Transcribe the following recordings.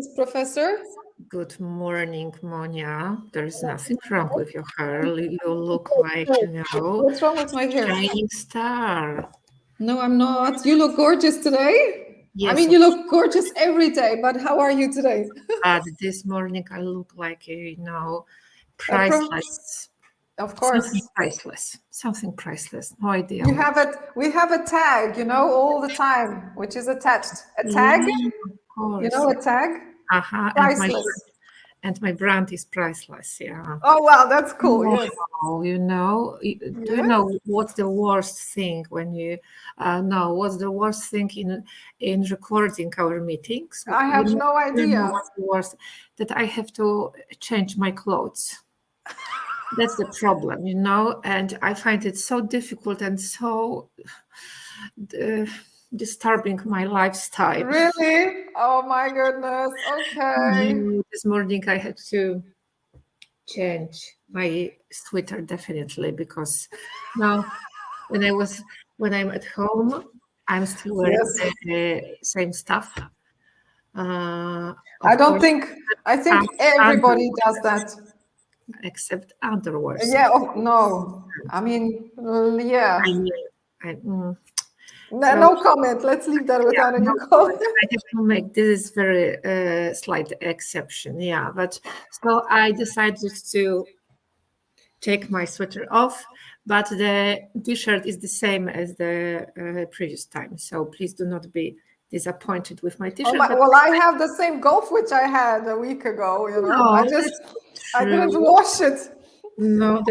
Miss Professor. Good morning, Monia. There is nothing wrong with your hair. You look like, What's wrong with my hair? shining star. No, I'm not. You look gorgeous today. Yes, I mean, you look gorgeous every day, but how are you today? but this morning I look like, priceless. Of course. Something priceless. No idea. We have a tag, all the time, which is attached. A tag? Yeah, of course. A tag? Priceless. And my brand is priceless. Yeah. Oh, wow, that's cool. Yes. Do you know what's the worst thing when you what's the worst thing in recording our meetings? I have no idea. What's the worst? That I have to change my clothes. That's the problem, and I find it so difficult and so disturbing my lifestyle. Really? Oh my goodness. Okay. This morning I had to change my sweater definitely, because now when I'm at home, I'm still wearing the same stuff. I think everybody does that. Except underwear. Yeah, no. I mean, yeah. No comment. Let's leave that without any comment. I have to make this very slight exception. Yeah, but so I decided to take my sweater off, but the t-shirt is the same as the previous time. So please do not be disappointed with my t-shirt. Well, I have the same golf which I had a week ago. I didn't wash it. No,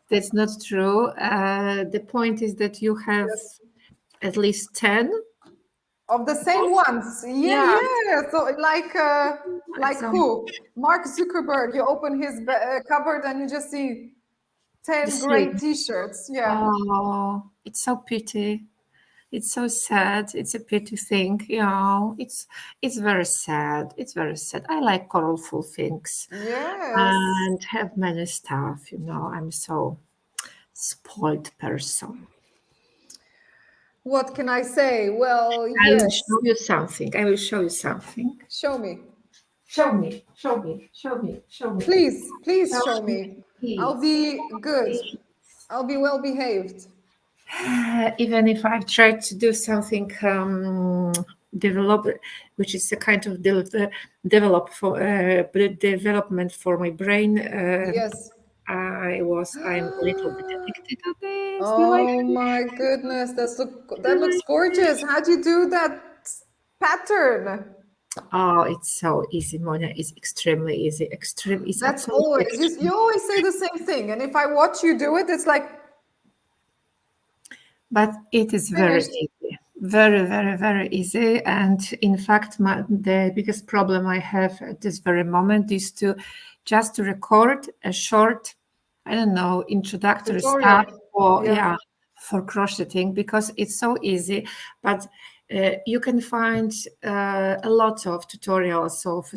that's not true. The point is that you have at least 10 of the same ones. Yeah. So like who? Mark Zuckerberg. You open his cupboard and you just see 10 great t-shirts. Yeah. Oh, it's so pity. It's so sad. It's a pity thing. It's very sad. It's very sad. I like colorful things. Yes. And have many stuff. I'm so spoiled person. What can I say? Well, I will show you something. Show me. Please show me. I'll be good. I'll be well behaved. Even if I've tried to do something which is a kind of development for my brain. Yes. I'm a little bit addicted to this. Oh my goodness, that looks gorgeous. How do you do that pattern? Oh, it's so easy, Monia. It's extremely easy. That's always you always say the same thing, and if I watch you do it, it's like. But it is very easy, very, very, very easy. And in fact, the biggest problem I have at this very moment is to record a short, introductory stuff for crocheting, because it's so easy. But you can find a lot of tutorials of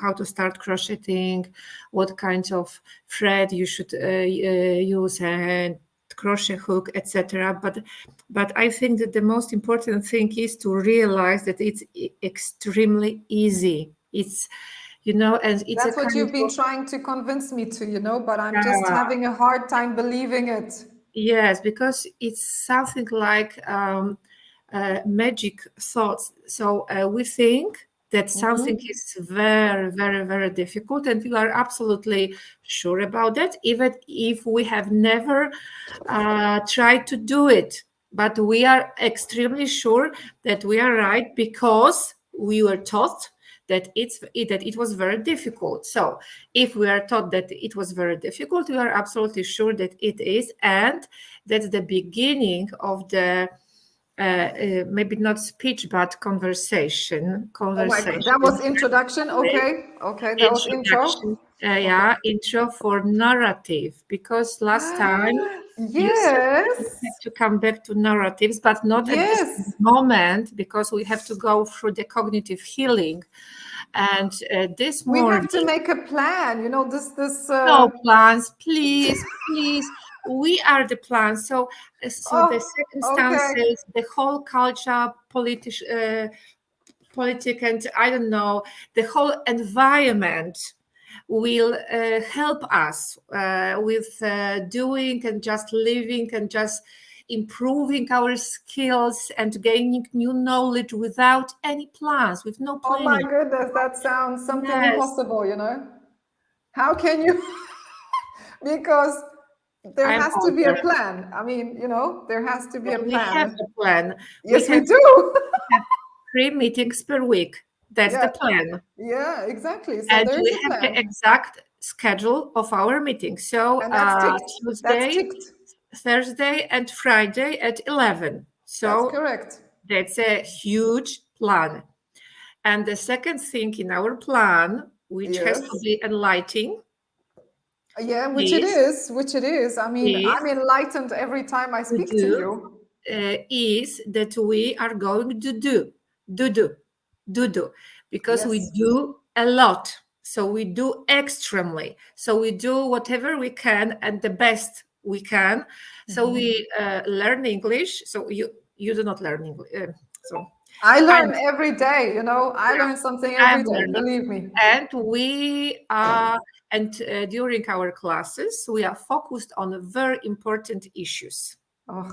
how to start crocheting, what kind of thread you should use, and crochet hook, etc. But I think that the most important thing is to realize that it's extremely easy. It's and it's that's what you've been trying to convince me to, but I'm just having a hard time believing it. Yes, because it's something like magic thoughts. So we think that something is very, very, very difficult, and we are absolutely sure about that, even if we have never tried to do it. But we are extremely sure that we are right, because we were taught that it was very difficult. So if we are taught that it was very difficult, we are absolutely sure that it is, and that's the beginning of the maybe not speech, but conversation. Oh my God, that was introduction. Okay, that was intro. Intro for narrative, because last time you said we have to come back to narratives, but not at this moment, because we have to go through the cognitive healing. And this morning we have to make a plan. No plans, please. We are the plan. So the circumstances, the whole culture, politics, and I don't know, the whole environment will help us with doing and just living and just improving our skills and gaining new knowledge without any plans, with no Oh my planning. goodness, that sounds something Yes, impossible, you know? How can you? Because there I'm has to be a older. plan. I mean, you know, there has to be a But we have plan. a plan. We Yes, we have do. 3 meetings per week. That's Yeah, the plan. yeah, exactly. So And there is we a have the plan, exact schedule of our meetings. So and that's ticked. That's Tuesday, ticked. Thursday, and Friday at 11. That's So correct. that's a huge plan. And the second thing in our plan, which has to Yes. be enlightening, Yeah, which it is is, which it is. I mean, I'm is enlightened every time I to speak to do you. is that we are going to do, because we Yes. do a lot. So we do extremely. So we do whatever we can and the best we can. So Mhm. we learn English. So you do not learn English. So I I'm learn every day, you know, I yeah, learn something I'm every day, learning, believe me. and we are and during our classes we are focused on very important issues. Oh,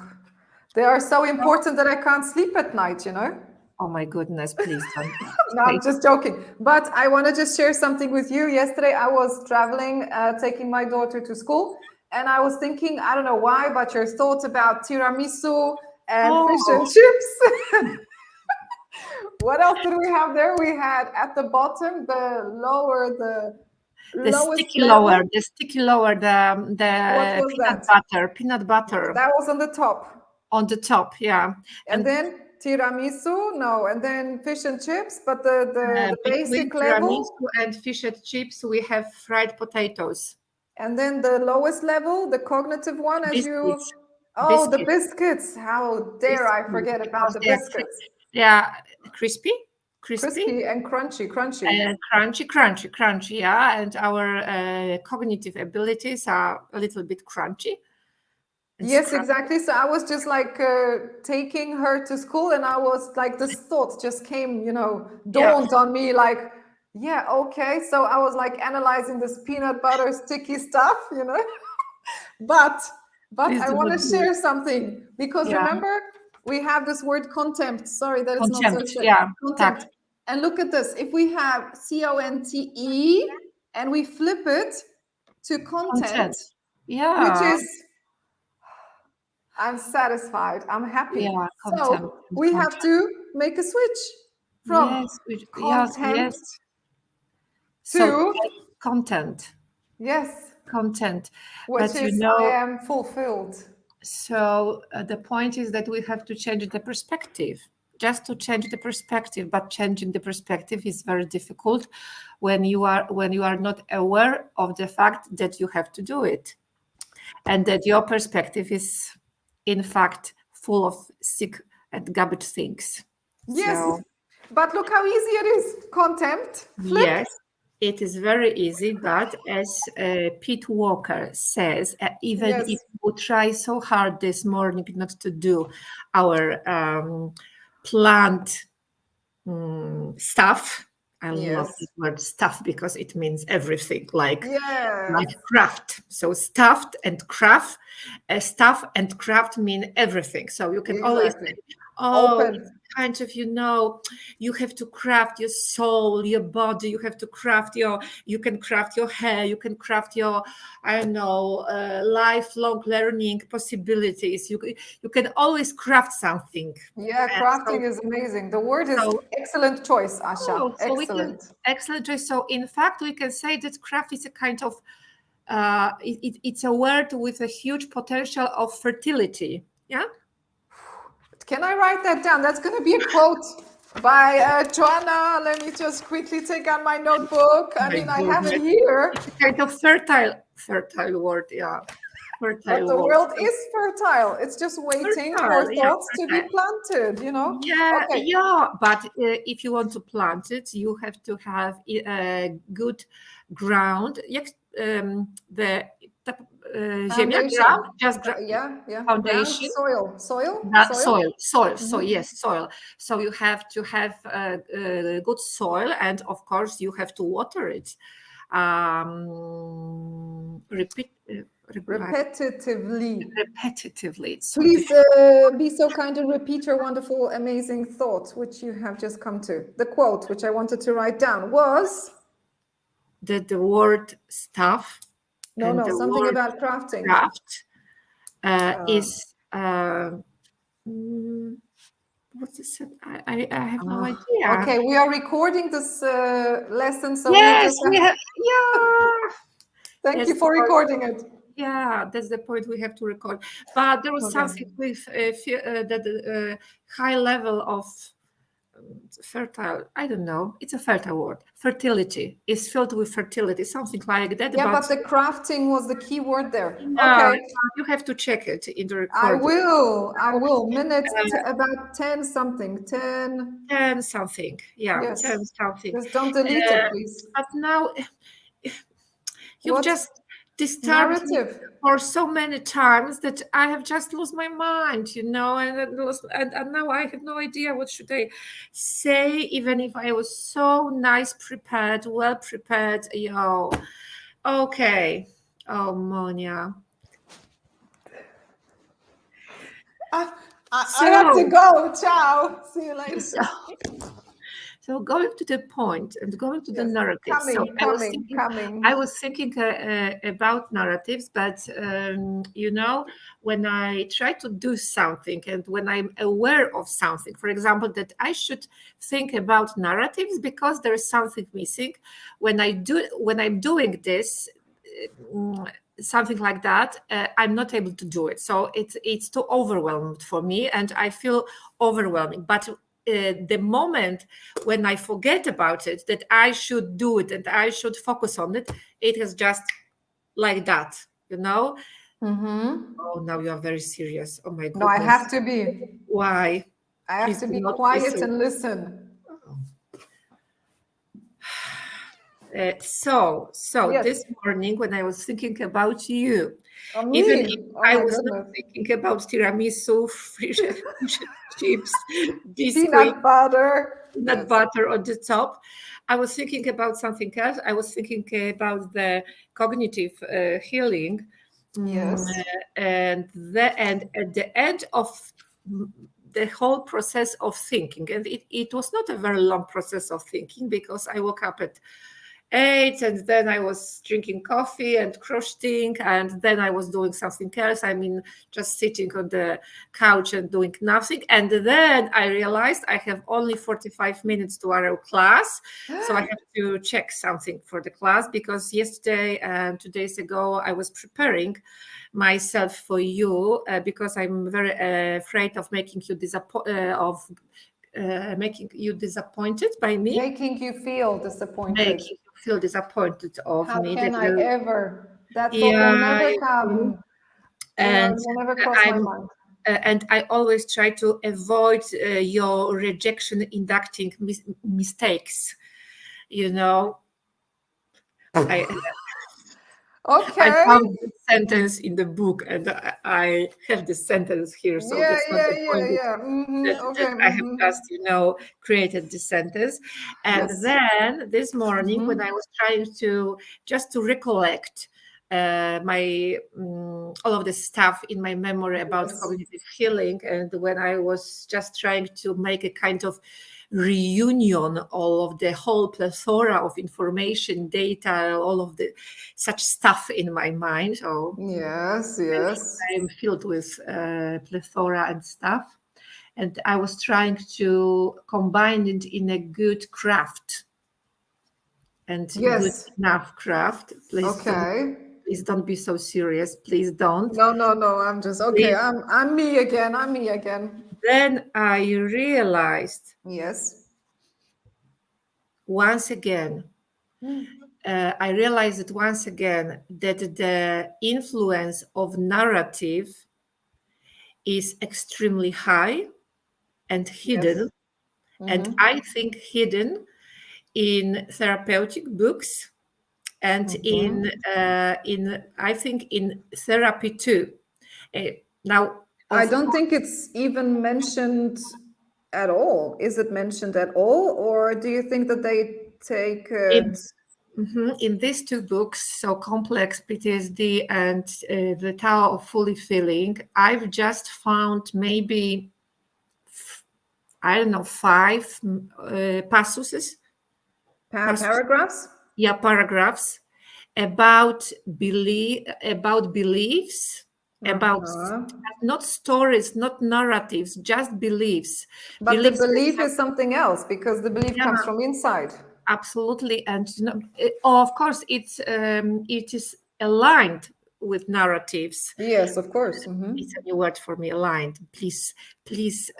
they are so important that I can't sleep at night, you know? Oh my goodness, please don't No, say. I'm just joking. But I want to just share something with you. Yesterday, I was traveling, taking my daughter to school, and I was thinking, I don't know why, but your thoughts about tiramisu and fish Oh, and chips. What else did we have there? We had at the bottom, the lowest level. the sticky lower, What the was that? peanut butter That was on the top. on the top, yeah, And and then tiramisu, no, and then fish and chips, but the between basic level. tiramisu and fish and chips, we have fried potatoes, And then the lowest level, the cognitive one, as you, biscuits, oh, the biscuits, biscuits. How dare I forget about because the they are biscuits? they are crispy, crispy, Crispy and crunchy, crunchy. and crunchy, yeah, and our cognitive abilities are a little bit crunchy and Yes, scruffy. exactly. So I was just like taking her to school, and I was like, this thought just came, you know, Yeah, dawned on me like, yeah, okay. So I was like analyzing this peanut butter sticky stuff, you know. But please I do want not to do it. share something because Yeah, remember we have this word contempt. Sorry that it's not so contempt, straight. yeah, tak, Contempt. And look at this. If we have CONTE and we flip it to content, content, which yeah, is I'm satisfied, I'm happy. yeah, contempt So and we have content. to make a switch from Yes, yes, contempt yes. So to content, yes, content, which but is I am fulfilled. so the point is that we have to change the perspective. Just to change the perspective, but changing the perspective is very difficult when you are not aware of the fact that you have to do it, and that your perspective is, in fact, full of sick and garbage things. Yes, So but look how easy it is. Contempt, flip. yes, it is very easy, but as Pete Walker says, even if Yes, we try so hard this morning not to do our plant stuff, I love the yes, word stuff because it means everything, like yes, craft. So stuff and craft mean everything. So you can always exactly. say, oh, it's Open. kind of, you have to craft your soul, your body, you can craft your hair, you can craft your, I don't know, lifelong learning possibilities. You can always craft something. Yeah, So, crafting is amazing. The word is so excellent choice, Asha. so we can Excellent. excellent choice. So in fact, we can say that craft is a kind of it's a word with a huge potential of fertility. Yeah. Can I write that down? That's going to be a quote by Joanna. Let me just quickly take out my notebook. I My mean, I have it goodness, here. it's a kind of fertile word. Yeah, But fertile the word. world So is fertile. It's just waiting for fertile. Yeah, thoughts to be fertile. planted, you know? Yeah, Okay. yeah. But if you want to plant it, you have to have a good ground. The ziemia, Foundation. ground, just Yeah. Ground, foundation. soil. So yes, soil. So you have to have good soil, and of course you have to water it. Repetitively. Repetitively. So Please be so kind and repeat your wonderful, amazing thought, which you have just come to. The quote, which I wanted to write down, was the word stuff and the something word about crafting. craft is what is it? I have no idea. Okay, we are recording this lesson, so you Yes, just we have. have. Yeah. Thank you for recording it. Yeah, that's the point we have to record. But there was Okay. something with that high level of fertile. I don't know. It's a fertile word. Fertility is filled with fertility, something like that. Yeah, but the crafting was the key word there. Yeah, Okay. you have to check it in the I recording. will. Minute about 10 something. 10. 10 something. Yeah, Yes. 10 something. Just don't delete it, please. But now you've What? just disturbed me Narrative. for so many times that I have just lost my mind, and now I have no idea what should I say, even if I was so nice prepared, well prepared. Okay. Oh, Monia. I have to go. Ciao. See you later. So going to the point and going to the Yes. narrative. Coming. I was thinking about narratives, but when I try to do something and when I'm aware of something, for example, that I should think about narratives because there is something missing. When I'm doing this, something like that, I'm not able to do it. So it's too overwhelmed for me, and I feel overwhelming. But the moment when I forget about it, that I should do it and I should focus on it, it is just like that, Mm-hmm. Oh, now you are very serious. Oh my goodness. No, I have to be. Why? I have Please to do be not quiet so. and listen. So Yes. this morning when I was thinking about you, Me? even if Oh I my was goodness. not thinking about tiramisu, fish chips, biscuit, Peanut butter. peanut Yes. butter on the top, I was thinking about something else. I was thinking about the cognitive healing. Yes. And at the end of the whole process of thinking, and it was not a very long process of thinking because I woke up at 8 and then I was drinking coffee and crocheting, and then I was doing something else. I mean, just sitting on the couch and doing nothing. And then I realized I have only 45 minutes to our class, so I have to check something for the class, because yesterday and 2 days ago I was preparing myself for you because I'm very afraid of making you disappointed by me. Making you feel disappointed. Making you feel disappointed of How me. can I ever? That thought Yeah, will never come. and Will never cross my mind. And I always try to avoid your rejection inducting mistakes. I Okay. found this sentence in the book, and I have this sentence here, so that's not the point. Yeah. Mm-hmm. Okay. That I have just, created this sentence. And Yes. then this morning, when I was trying to recollect my all of the stuff in my memory about cognitive healing, and when I was just trying to make a kind of reunion all of the whole plethora of information, data, all of the such stuff in my mind. So Yes. I'm filled with plethora and stuff, and I was trying to combine it in a good craft and good enough craft. Please don't be so serious. Please don't. No. I'm just okay. I'm me again. Then I realized. Yes. Once again, I realized that once again that the influence of narrative is extremely high and hidden, and I think hidden in therapeutic books, and in I think in therapy too. Now, I of don't course, think it's even mentioned at all. Is it mentioned at all, or do you think that they take it? in these two books, so Complex PTSD and The Tower of Fully Feeling, I've just found maybe, I don't know, 5 passages, Paragraphs? yeah, paragraphs about beliefs, about Uh-huh. not stories, not narratives, just beliefs. But the Beliefs, for belief is example, something else because the belief yeah, comes from inside. absolutely, and of course, it is aligned with narratives. Yes, of course. It's a new word for me, aligned. Please,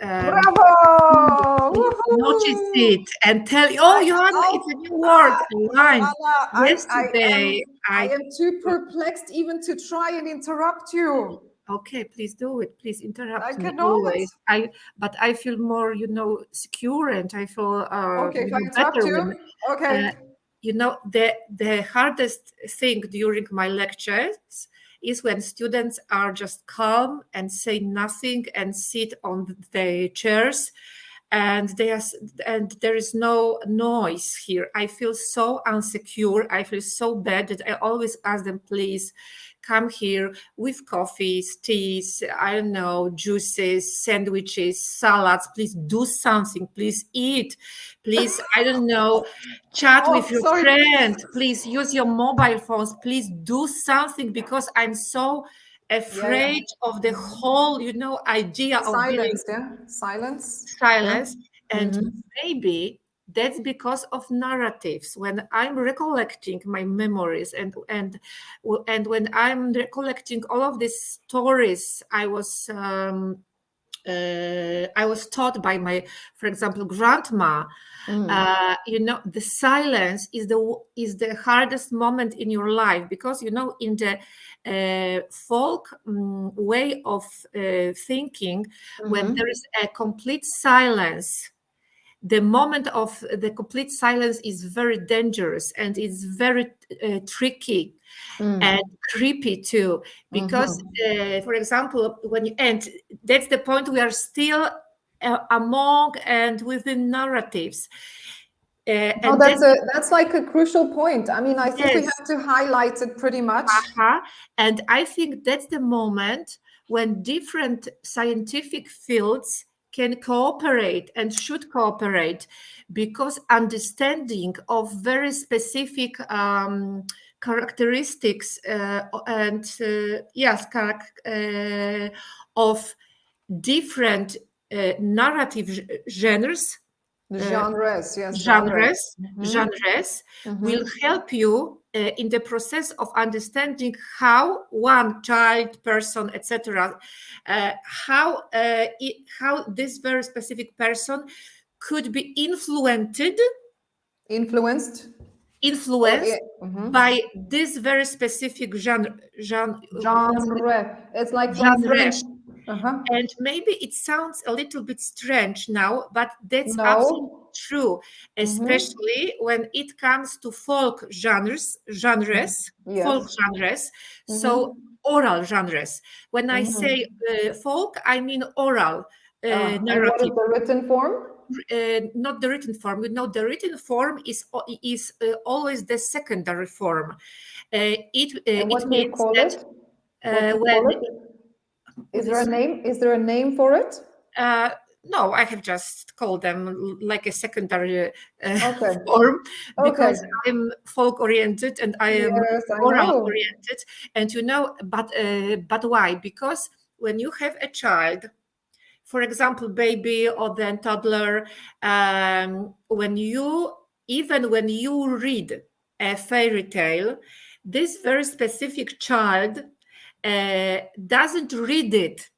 Bravo! notice Woohoo! it and tell. Oh, I Johanna, it's a new word, aligned. Joanna, Yesterday, I I am too perplexed even to try and interrupt you. okay, please do it. Please I interrupt me cannot. always. But I feel more, secure, and I feel Okay, if I interrupt better you, when okay. uh, the hardest thing during my lectures is when students are just calm and say nothing and sit on the chairs, and and there is no noise here. I feel so insecure. I feel so bad that I always ask them, please come here with coffees, teas, I don't know, juices, sandwiches, salads. Please do something. Please eat. Please, I don't know, chat Oh, with your sorry. friend. Please use your mobile phones. Please do something because I'm so Yeah, yeah. afraid of the whole, idea of being Silence, yeah. Silence. Yeah. silence. And Mm-hmm. maybe that's because of narratives. When I'm recollecting my memories and when I'm recollecting all of these stories I was taught by my, for example, grandma. The silence is the hardest moment in your life because in the folk way of thinking, when there is a complete silence, the moment of the complete silence is very dangerous and it's very tricky and creepy too, because for example, when you and that's the point, we are still among and within narratives, No, and that's that's like a crucial point. I mean, I think we yes. have to highlight it pretty much. And I think that's the moment when different scientific fields can cooperate and should cooperate, because understanding of very specific characteristics and yes, of different narrative genres, uh, Genres, yes, genres. genres genres will help you in the process of understanding how one child, person, etc., how this very specific person could be Influenced or influenced by this very specific genre. It's like from genre. French. Uh-huh. And maybe it sounds a little bit strange now, but that's absolutely No. true, especially when it comes to folk Yes. genres, so oral genres. When I say folk, I mean oral And what is narrative, the written form? not the written form. The written form is always the secondary form. And It what do you means call that it? What do you when call it? Is there a this name? Is there a name for it? Uh, no, I have just called them like a secondary Okay. form, Okay. because I'm folk oriented and I am Yes, I oral know. oriented. And but why? Because when you have a child, for example, baby or then toddler, when you read a fairy tale, this very specific child doesn't read it.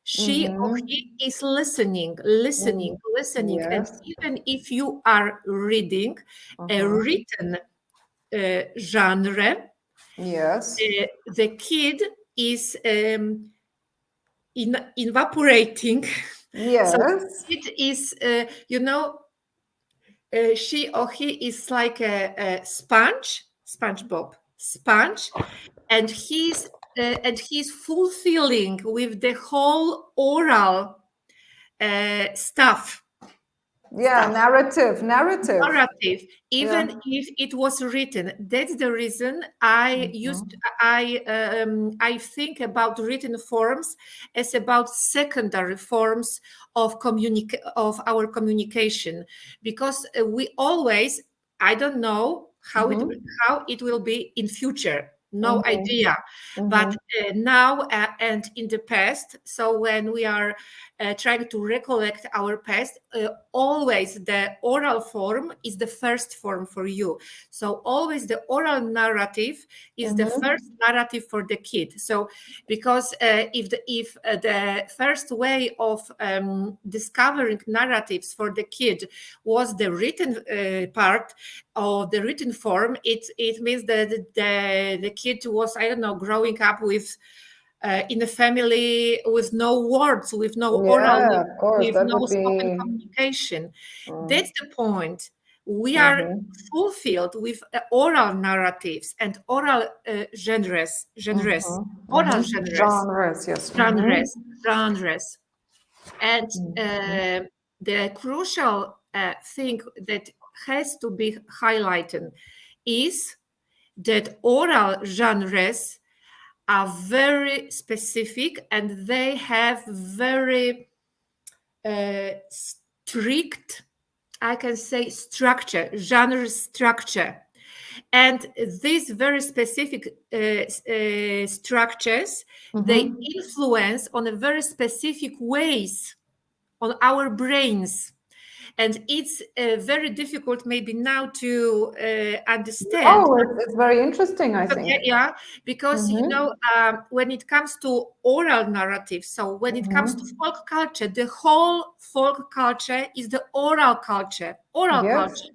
She or he is listening, listening, Mm, listening. And yes. even if you are reading a Uh-huh. written genre, Yes. the kid is evaporating. So Yes. it is, she or he is like a sponge, SpongeBob, Sponge, and he's fulfilling with the whole oral stuff. Yeah, narrative. Narrative, even Yeah. if it was written. That's the reason I think about written forms as about secondary forms of our communication, because we always, I don't know how it will be in future, no idea, but now and in the past. So when we are trying to recollect our past, always the oral form is the first form for you. So always the oral narrative is the first narrative for the kid. So because if the first way of discovering narratives for the kid was the written part or the written form, it means that the kid was, I don't know, growing up with in a family with no words, with no oral, Yeah, of course. with That no would spoken be. communication. That's the point. We are fulfilled with oral narratives and oral oral Genres, yes. genres. And the crucial thing that has to be highlighted is that oral genres are very specific and they have very strict, I can say, structure, genre structure. And these very specific structures, they influence on a very specific ways on our brains. And it's very difficult maybe now to understand. Oh, it's very interesting, I think. Yeah, because when it comes to oral narrative, so when it comes to folk culture, the whole folk culture is the oral culture. Oral Yes. culture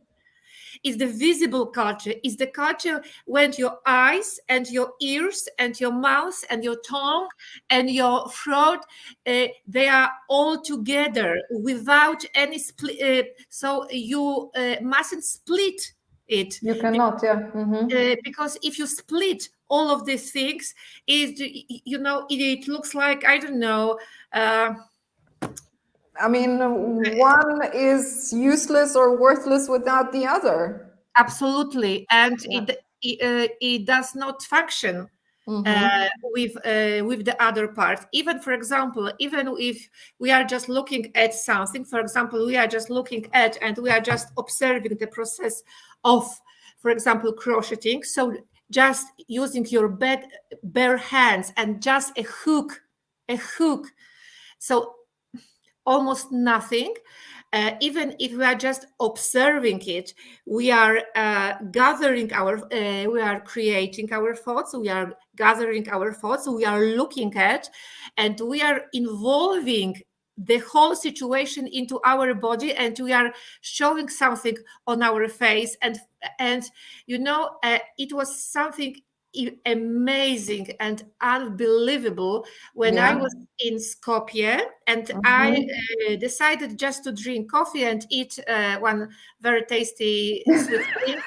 is the visible culture, is the culture when your eyes and your ears and your mouth and your tongue and your throat, they are all together without any split. So you mustn't split it. You cannot, yeah. Because if you split all of these things, it looks like, I don't know. I mean, one is useless or worthless without the other. Absolutely, and Yeah. it does not function with the other part. Even, for example, even if we are just looking at something, for example, we are just looking at and we are just observing the process of, for example, crocheting. So just using your bare hands and just a hook. So almost nothing. Even if we are just observing it, we are we are creating our thoughts, we are gathering our thoughts, we are looking at, and we are involving the whole situation into our body, and we are showing something on our face, and it was something amazing and unbelievable when I Yeah. was in Skopje, and I decided just to drink coffee and eat one very tasty sweet drink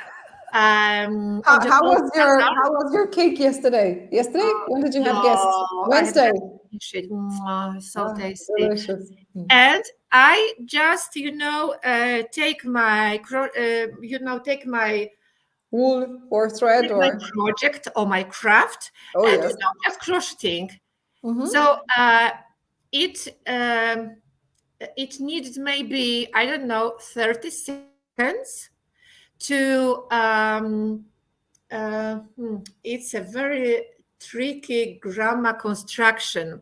on the How cold was bazaar. your cake yesterday? Yesterday? When did you have guests? Oh, I have Wednesday. just finished it. So Ah, tasty. delicious. And I just, take my, Wool or thread take my or project or my craft, oh and yes. just crocheting. So it it needs maybe, I don't know, 30 seconds to it's a very tricky grammar construction.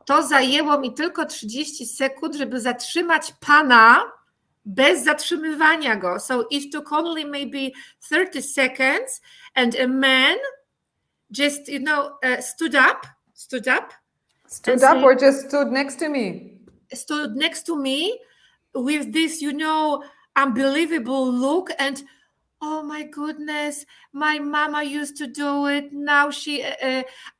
To zajęło mi tylko 30 sekund, żeby zatrzymać pana bez zatrzymywania go. So it took only maybe 30 seconds, and a man just, stood up and Stood up say, or just stood next to me? stood next to me with this, unbelievable look, and oh my goodness, my mama used to do it. Now she,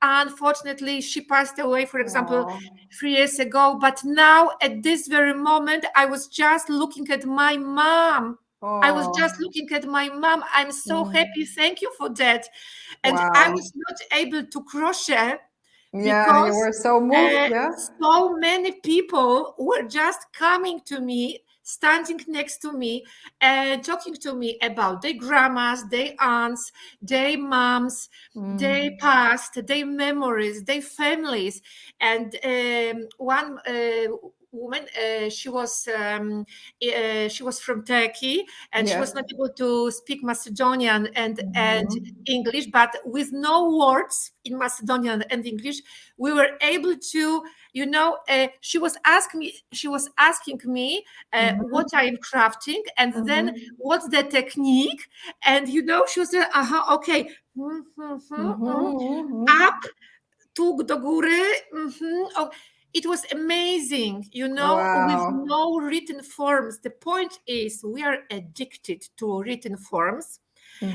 unfortunately, she passed away, for example, Oh, 3 years ago. But now, at this very moment, I was just looking at my mom. I was just Oh, looking at my mom. I'm so happy. Thank you for that. And I wow. was not able to crochet Yeah, you because were so moved, yeah? so many people were just coming to me, standing next to me, and talking to me about their grandmas, their aunts, their moms, their past, their memories, their families. And one woman, she was from Turkey, and she was Yes. not able to speak Macedonian and English, but with no words in Macedonian and English, we were able to, she was asking me what I am crafting, and then what's the technique, and she was saying, okay, up, tu do góry, oh, it was amazing, with Wow. no written forms. The point is, we are addicted to written forms,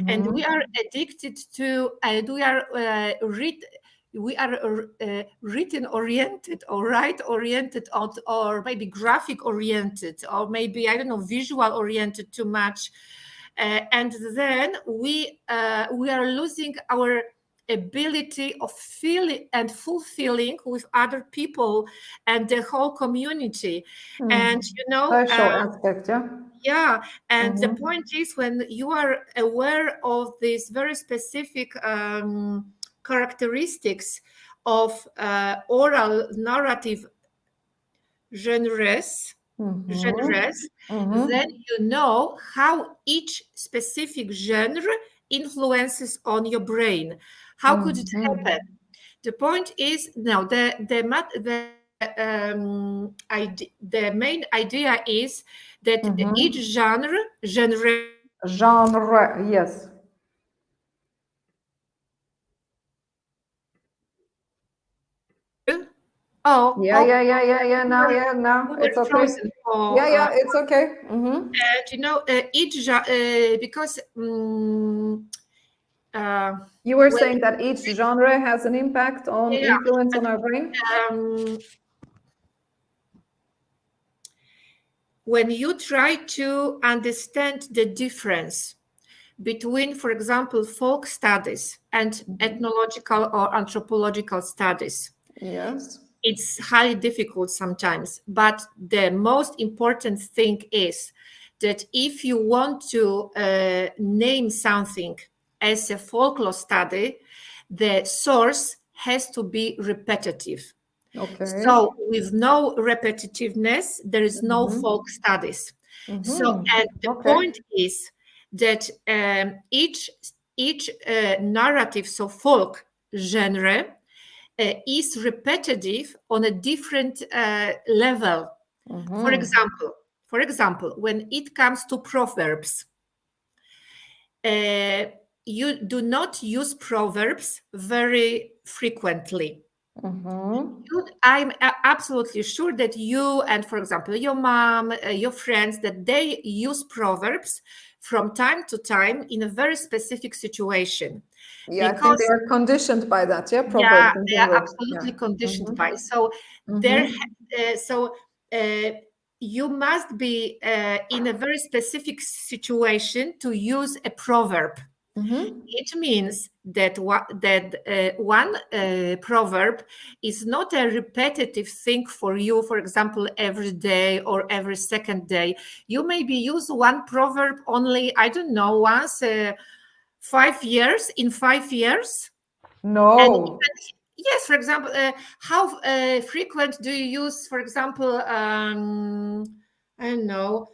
and we are addicted to, and we are written oriented or write oriented, or maybe graphic oriented, or maybe, I don't know, visual oriented too much, and then we are losing our ability of feeling and fulfilling with other people and the whole community. And Social aspect, yeah? yeah, and the point is, when you are aware of these very specific characteristics of oral narrative genres, then you know how each specific genre influences on your brain. How could it happen? The point is, now the main idea is that each genre Genre, yes. oh, Yeah, oh, yeah, yeah, yeah, yeah. we Now, were, yeah, now we were it's okay. frozen for Yeah, yeah, it's okay. each because You were when saying that each genre has an impact on yeah, influence but, on our brain? um, when you try to understand the difference between, for example, folk studies and ethnological or anthropological studies, Yes. it's highly difficult sometimes. But the most important thing is that if you want to name something as a folklore study, the source has to be repetitive. Okay. So with no repetitiveness, there is no folk studies. So, and the Okay. point is that each narrative, so folk genre, is repetitive on a different level. For example, when it comes to proverbs, you do not use proverbs very frequently. I'm absolutely sure that you and, for example, your mom, your friends, that they use proverbs from time to time in a very specific situation. Yeah, I think they Because, are conditioned by that. Yeah, yeah, proverbs in they are general. Yeah. absolutely conditioned by. So uh, you must be in a very specific situation to use a proverb. It means that one proverb is not a repetitive thing for you, for example, every day or every second day. You maybe use one proverb only, I don't know, once 5 years, in 5 years. And No. yes, for example, how frequent do you use, for example, I don't know,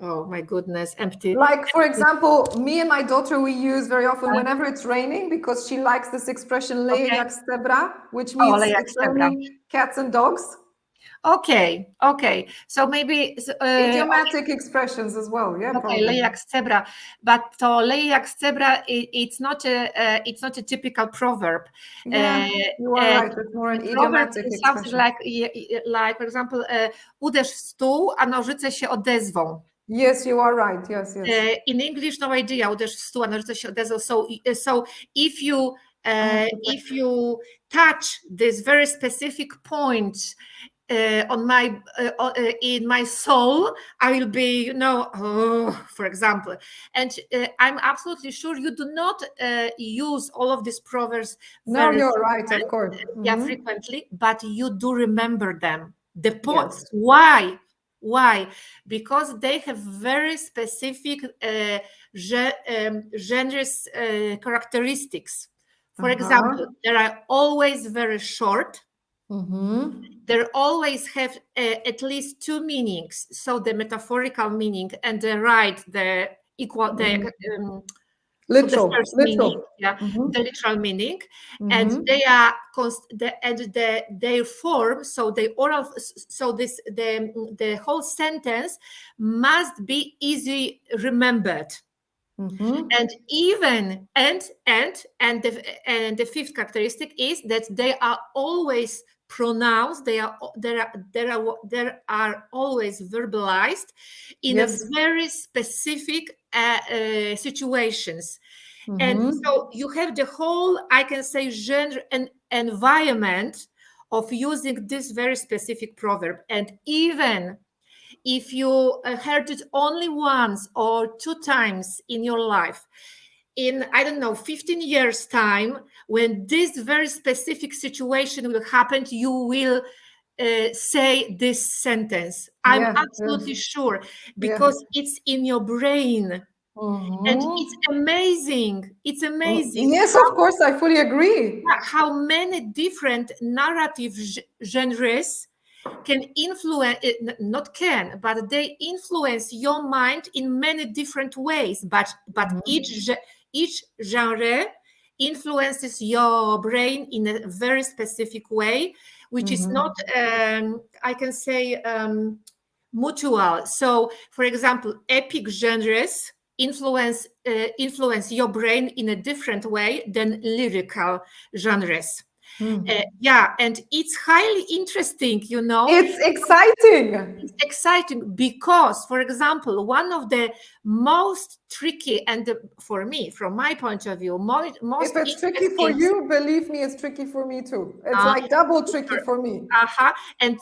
oh my goodness, empty. Like, for example, me and my daughter, we use very often whenever it's raining because she likes this expression, leje Okay. jak stebra, which Oh, means leje jak it's stebra. raining cats and dogs. Okay. So maybe Idiomatic expressions as well, yeah, okay, probably. leje jak stebra, but to leje jak stebra, it's not a typical proverb. Yeah, you are right. It's more The an proverb idiomatic is something expression. like, for example, uderz w stół, a nożyce się odezwą. Yes, you are right. Yes, yes. In English, no idea, uderz w stół, a nożyce się odezwą. So if you touch this very specific point in my soul, I will be, for example. And I'm absolutely sure you do not use all of these proverbs No, very you're right, of course. frequently, but you do remember them. The point, Yes. why? Why? Because they have very specific genres characteristics. For example, they are always very short. They always have at least two meanings. So the metaphorical meaning and the equal, so the first meaning, the literal meaning, and they are their form. So the oral, so this the whole sentence must be easy remembered. And even and the fifth characteristic is that they are always pronounced. They are always verbalized in a very specific situations. And so you have the whole, I can say, genre and environment of using this very specific proverb. And even if you heard it only once or two times in your life, in, I don't know, 15 years time, when this very specific situation will happen, you will say this sentence. I'm absolutely sure, because it's in your brain. And it's amazing. It's amazing. Yes, of course, I fully agree. How many different narrative genres can influence, but they influence your mind in many different ways. But each genre influences your brain in a very specific way, which is not, I can say, mutual. So, for example, epic genres influence your brain in a different way than lyrical genres. And it's highly interesting, It's exciting. It's exciting because, for example, one of the most tricky and for me, from my point of view, most if it's tricky for you, believe me, it's tricky for me too. It's like double tricky for me. And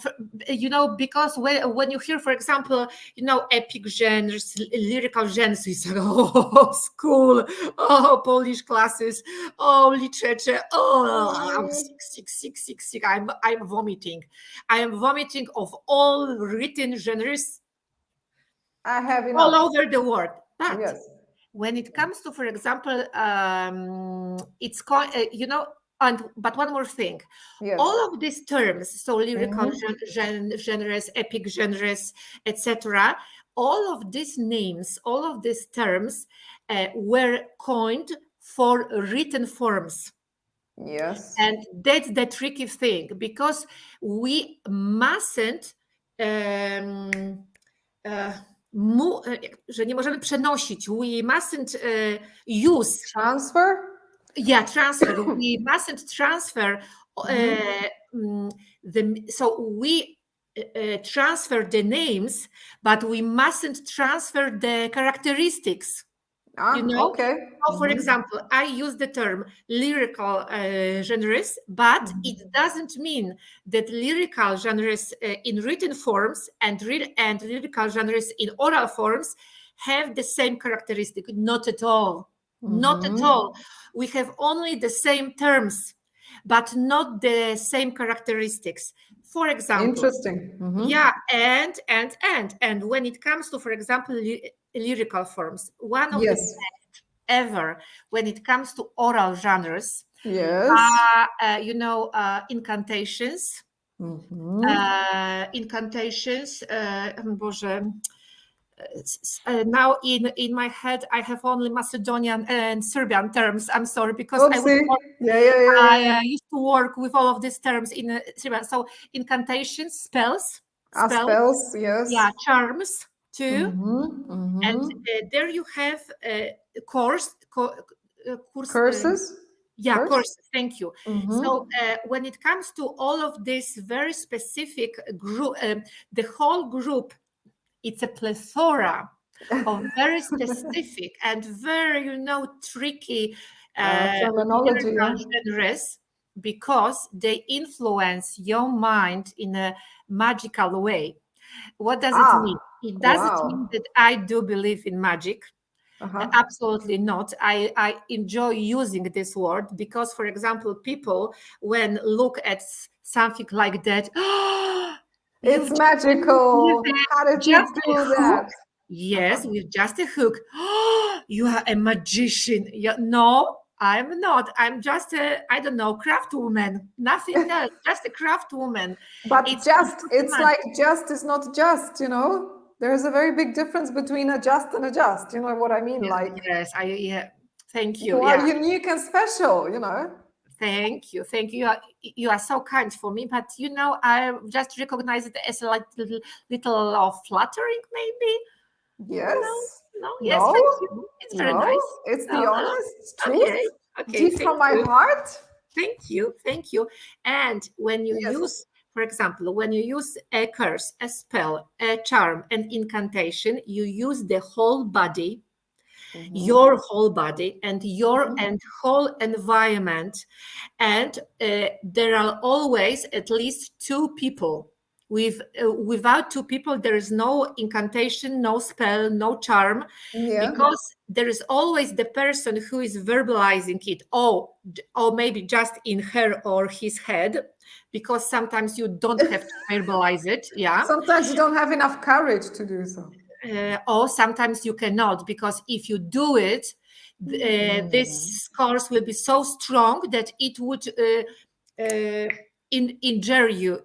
because when you hear, for example, epic genres, lyrical genres, it's like, oh, school, oh, Polish classes, oh, literature, oh, sick. I'm vomiting. I am vomiting of all written genres. I have all enough. over the world. But Yes. when it comes to, for example, it's called, but one more thing. Yes. All of these terms, so lyrical genres, epic genres, etc., all of these names, all of these terms were coined for written forms. Yes. And that's the tricky thing, because we mustn't że nie możemy przenosić. We mustn't use. Transfer? Yeah, transfer. We mustn't transfer so we transfer the names, but we mustn't transfer the characteristics. Okay. So, for example, I use the term lyrical genres, but it doesn't mean that lyrical genres in written forms and lyrical genres in oral forms have the same characteristic. Not at all. Not at all. We have only the same terms, but not the same characteristics. For example, interesting. Yeah, and when it comes to, for example, lyrical forms, one of the best ever when it comes to oral genres, incantations. Incantations. Boże. Now in my head I have only Macedonian and Serbian terms. I'm sorry, because I used to work with all of these terms in Serbian. So incantations, spells, yes. Yeah, charms too. And there you have curses. Courses. Thank you. So when it comes to all of this very specific group, the whole group, it's a plethora of very specific and very, tricky terminology, genres. because they influence your mind in a magical way. What does it mean? It doesn't mean Wow. that I do believe in magic. Absolutely not. I enjoy using this word because, for example, people when look at something like that, you It's just with magical. How did you just a do hook. that? Yes, with just a hook. You are a magician. Yeah, no, I'm not. I'm just a, I don't know, craft woman. Nothing else. Just a craft woman. But It's just, not it's magic. like just is not just, you know? There's a very big difference between a just and a just. You know what I mean? Like, Yes, yeah. Thank you. you are Yeah. unique and special, you know? Thank you. Thank you. You are so kind for me, but you know, I just recognize it as a like little of flattering, maybe. No, Yes. no, yes, No. thank you. It's very No. nice. It's No, the no. honest truth. Okay, okay, Deep thank from my you. heart. Thank you, thank you. And when you Yes. use, for example, when you use a curse, a spell, a charm, an incantation, you use the whole body, your whole body, and your and whole environment. And there are always at least two people. Without two people, there is no incantation, no spell, no charm, Yeah. because there is always the person who is verbalizing it, or maybe just in her or his head, because sometimes you don't have to verbalize it. Yeah. Sometimes you don't have enough courage to do so. Or sometimes you cannot, because if you do it, this course will be so strong that it would injure you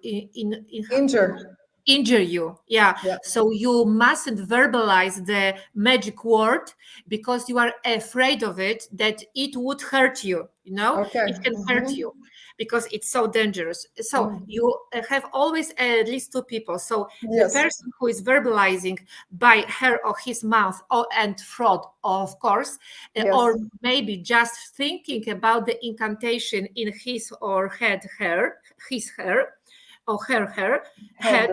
Injure. injure you. Yeah, Yeah. so you mustn't verbalize the magic word because you are afraid of it, that it would hurt you, you know, Okay. it can hurt you because it's so dangerous. So you have always at least two people. So the Yes. person who is verbalizing by her or his mouth, and throat, of course, Yes. or maybe just thinking about the incantation in his or her or her head,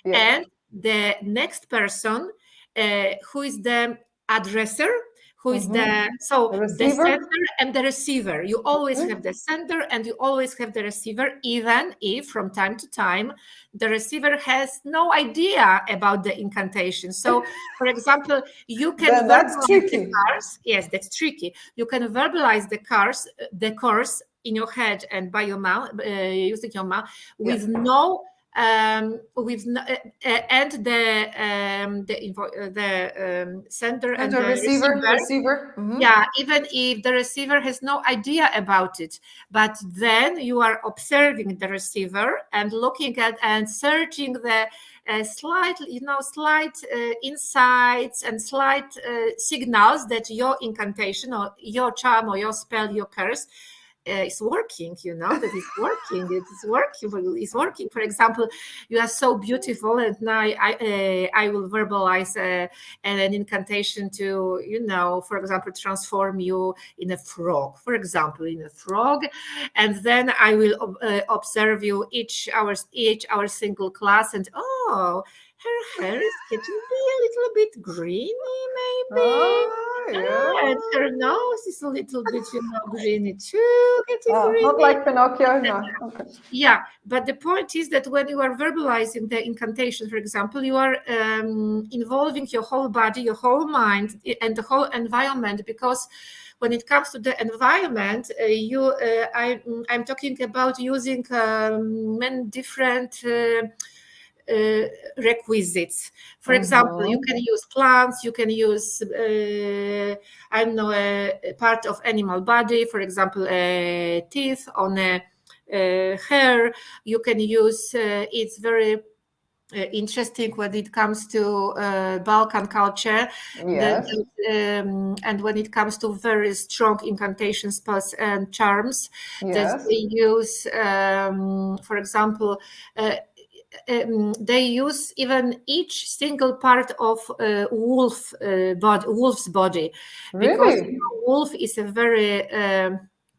Yeah. and the next person who is the addresser, who is the The the receiver. sender and the receiver. You always have the sender and you always have the receiver, even if from time to time the receiver has no idea about the incantation. So, for example, you can Then that's verbalize the tricky. cards. Yes, that's tricky. You can verbalize the course in your head and by your mouth, using your mouth, Yeah. with no with no, and the sender and Sender, the receiver, receiver. receiver. Yeah, even if the receiver has no idea about it, but then you are observing the receiver and looking at and searching the slight insights and slight signals that your incantation or your charm or your spell, your curse is working, you know, that is working. It is working. It's working. For example, you are so beautiful, and now I will verbalize an incantation to, you know, for example, transform you in a frog, for example, in a frog, and then I will observe you each our single class, and her hair is getting be a little bit greeny, maybe. Oh, yeah. And her nose is a little bit, you know, greeny too, getting Not greeny. like Pinocchio, no. Okay. Yeah, but the point is that when you are verbalizing the incantation, for example, you are involving your whole body, your whole mind, and the whole environment. Because when it comes to the environment, I'm talking about using many different requisites. For example, you can use plants, you can use I don't know, a part of animal body, for example, teeth on a hair. You can use it's very interesting when it comes to Balkan culture, Yes. and when it comes to very strong incantation spells and charms that Yes. they use, for example, they use even each single part of wolf's body, because Really? wolf is a very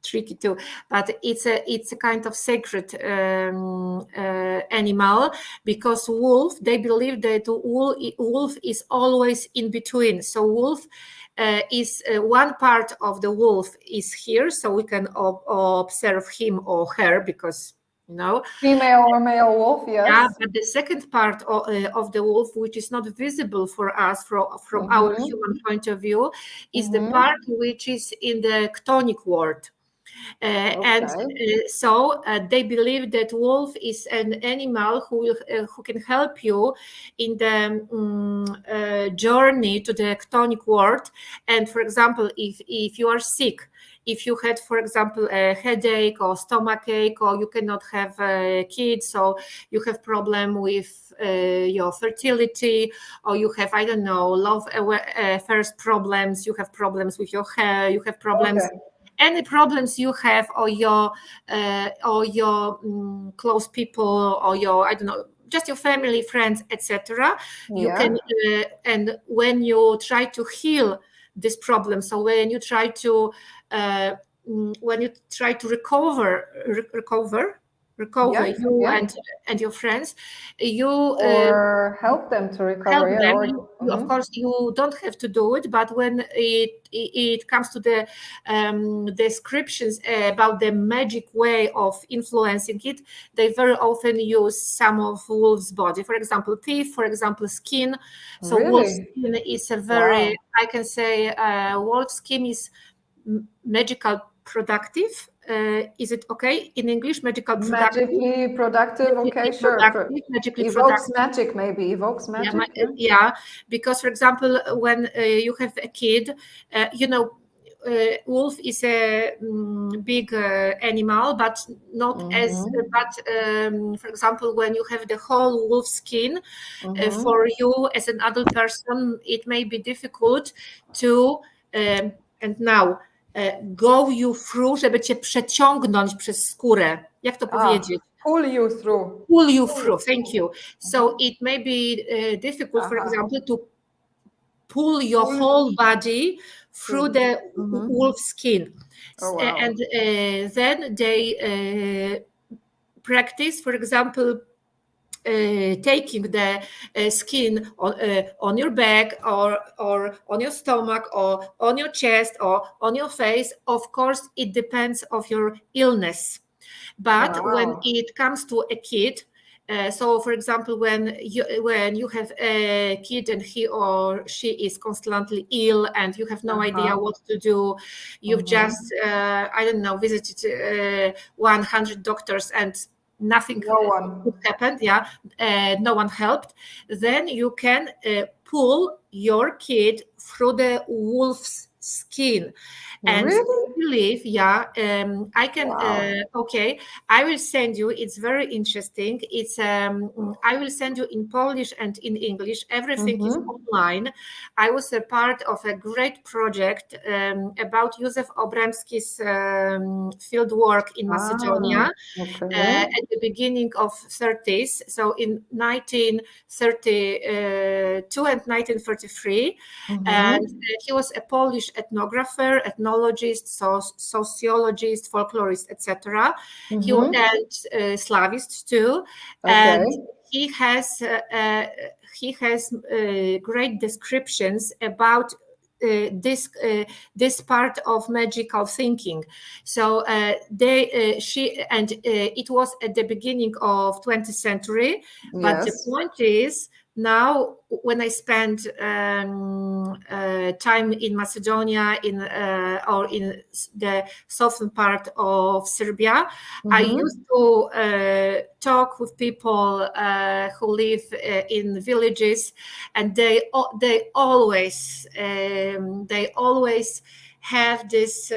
tricky too, but it's a kind of sacred animal, because wolf, they believe that wolf is always in between. So wolf is one part of the wolf is here, so we can observe him or her, because female or male wolf, yes. Yeah, but the second part of the wolf, which is not visible for us from our human point of view, is the part which is in the chthonic world. And so they believe that wolf is an animal who can help you in the journey to the chthonic world. And for example, if you are sick, if you had, for example, a headache or stomachache, or you cannot have kids, so you have problem with your fertility, or you have, I don't know, love affairs problems, you have problems with your hair, you have problems. Any problems you have, or your close people, or your, I don't know, just your family, friends, etc. You can, and when you try to heal this problem, so when you try to recover you and your friends, you or help them to recover. Help them. Of course, you don't have to do it, but when it comes to the descriptions about the magic way of influencing it, they very often use some of wolf's body. For example, teeth, for example, skin. So wolf's skin is a very, I can say, wolf's skin is magical productive. Is it okay in English? Magically productive. Okay, sure. Magically evokes productive. magic, maybe evokes magic. Yeah, because for example, when you have a kid, wolf is a big animal, but not as. But for example, when you have the whole wolf skin, for you as an adult person, it may be difficult to. And now. Go you through, żeby cię przeciągnąć przez skórę. Jak to powiedzieć? Pull you through. Pull you through. Thank you. So it may be difficult, for example, to pull your whole body through the wolf skin. And then they practice, for example, taking the skin on your back, or on your stomach, or on your chest, or on your face. Of course, it depends of your illness. But when it comes to a kid, so for example, when you have a kid and he or she is constantly ill and you have no idea what to do, you've just I don't know, visited 100 doctors and nothing happened, no one helped, then you can pull your kid through the wolf's skin. And I believe, I can. Okay, I will send you. It's very interesting. It's I will send you in Polish and in English. Everything is online. I was a part of a great project about Józef Obremski's field work in Macedonia at the beginning of 30s. So in 1932 and 1933, and he was a Polish ethnographer, ethnologist, sociologist, folklorist, etc. He and Slavist too, and he has great descriptions about this part of magical thinking. So it was at the beginning of 20th century, but the point is, now when I spend time in Macedonia, or in the southern part of Serbia, I used to talk with people who live in villages, and they always have this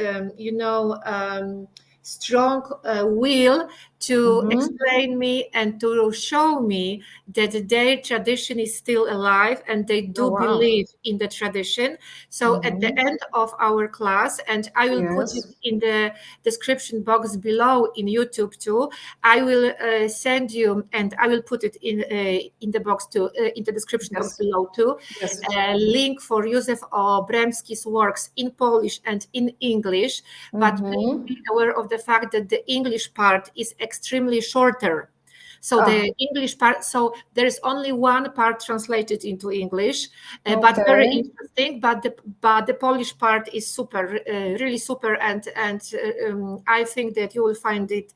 strong will to explain me and to show me that their tradition is still alive and they do believe in the tradition. So at the end of our class, and I will put it in the description box below in YouTube too, I will send you, and I will put it in the box too, in the description box below too, a link for Józef Obremski's works in Polish and in English, but please be aware of the fact that the English part is extremely shorter. So the English part, so there is only one part translated into English, but very interesting. But the Polish part is super, really super, and I think that you will find it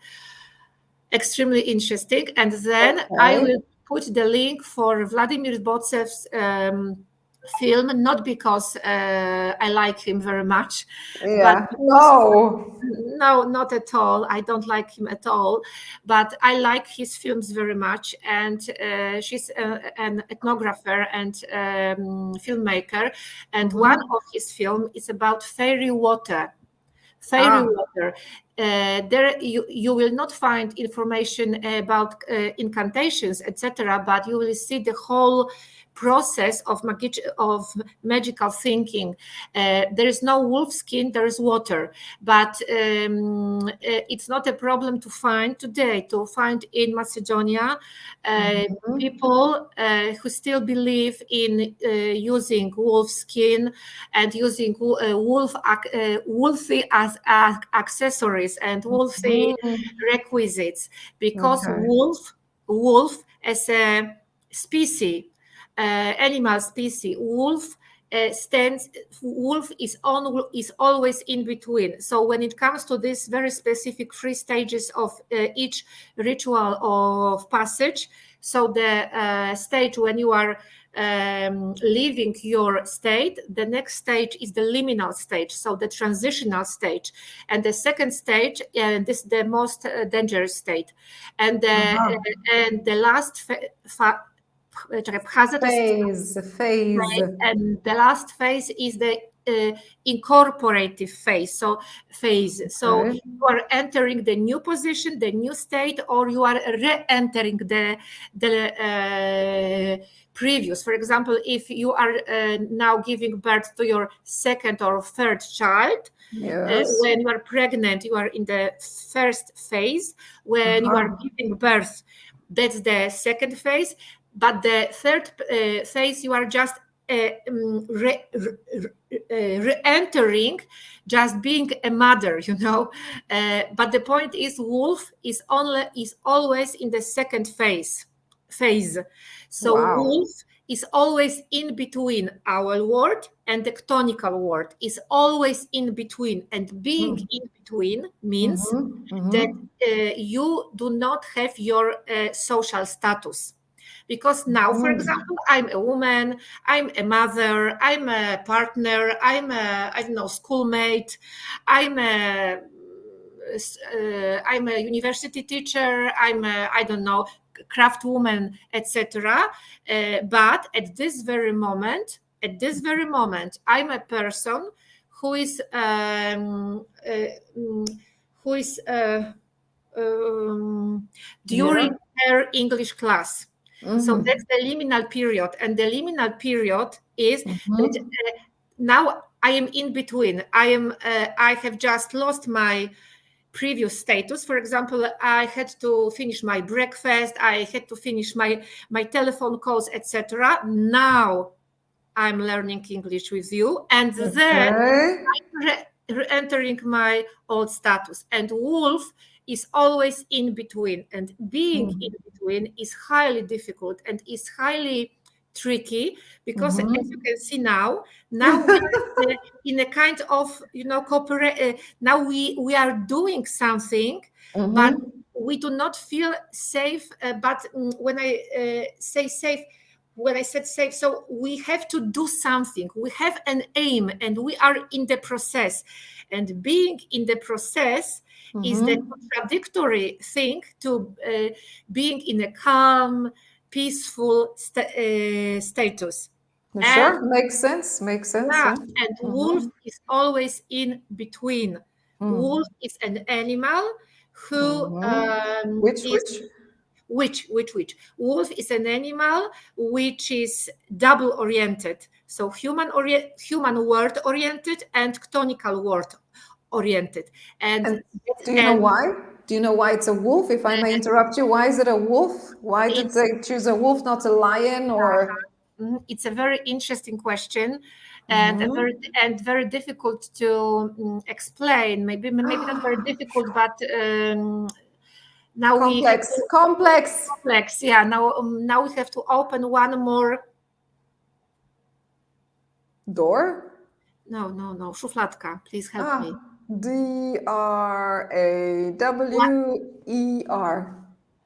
extremely interesting. And then I will put the link for Vladimir Botsev's film, not because I like him very much, but no, not at all. I don't like him at all, but I like his films very much. And she's an ethnographer and filmmaker, and one of his films is about fairy water. Fairy water. There you will not find information about incantations, etc., but you will see the whole process of magical thinking. There is no wolf skin, there is water, but it's not a problem to find today, to find in Macedonia people who still believe in using wolf skin and using wolfy as accessories and wolfy requisites, because wolf as a species, animal species, wolf is always in between. So when it comes to this very specific 3 stages of each ritual of passage, so the stage when you are leaving your state, the next stage is the liminal stage, so the transitional stage, and the second stage, this is the most dangerous state, and the last phase, and the last phase is the incorporative phase. So you are entering the new position, the new state, or you are re-entering the previous. For example, if you are now giving birth to your second or third child, when you are pregnant, you are in the first phase. When you are giving birth, that's the second phase. But the third phase, you are just re-entering, just being a mother, but the point is, wolf is always in the second phase. So wolf is always in between our world and the ctonical world, is always in between, and being in between means that you do not have your social status. Because now, for example, I'm a woman, I'm a mother, I'm a partner, I'm a, I don't know, schoolmate, I'm a university teacher, I'm a, I don't know, craft woman, etc. But at this very moment, I'm a person who is during her English class. So that's the liminal period, and the liminal period is that now I am in between. I have just lost my previous status. For example, I had to finish my breakfast, I had to finish my telephone calls, etc. Now I'm learning English with you, and then I'm re-entering my old status. And wolf is always in between, and being in between is highly difficult and is highly tricky, because as you can see now we are in a kind of cooperate. Now we are doing something, but we do not feel safe. But when I say safe, when I said safe, so we have to do something, we have an aim, and we are in the process. And being in the process is the contradictory thing to being in a calm, peaceful status. Makes sense. Yeah, and wolf is always in between. Wolf is an animal who which wolf is an animal which is double oriented, so human world oriented and ctonical world oriented. And do you know why? Do you know why it's a wolf? If I may interrupt you, why is it a wolf? Why did they choose a wolf, not a lion? Or it's a very interesting question, and very difficult to explain. Maybe not very difficult, but Now we have to Complex. complex. Yeah. Now we have to open one more. Door. No. Szufladka. Please help me. Drawer.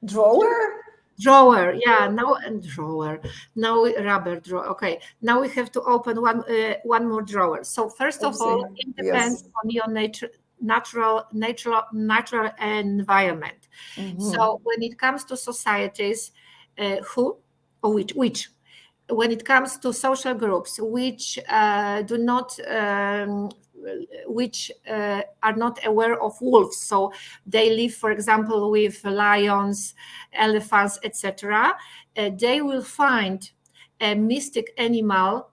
Drawer. Drawer, yeah. Now and drawer. Now rubber drawer. Okay. Now we have to open one more drawer. So first of all, Oopsie. it Yes. depends on your natural environment. So when it comes to societies, who or which when it comes to social groups which do not which are not aware of wolves, so they live, for example, with lions, elephants, etc., they will find a mystic animal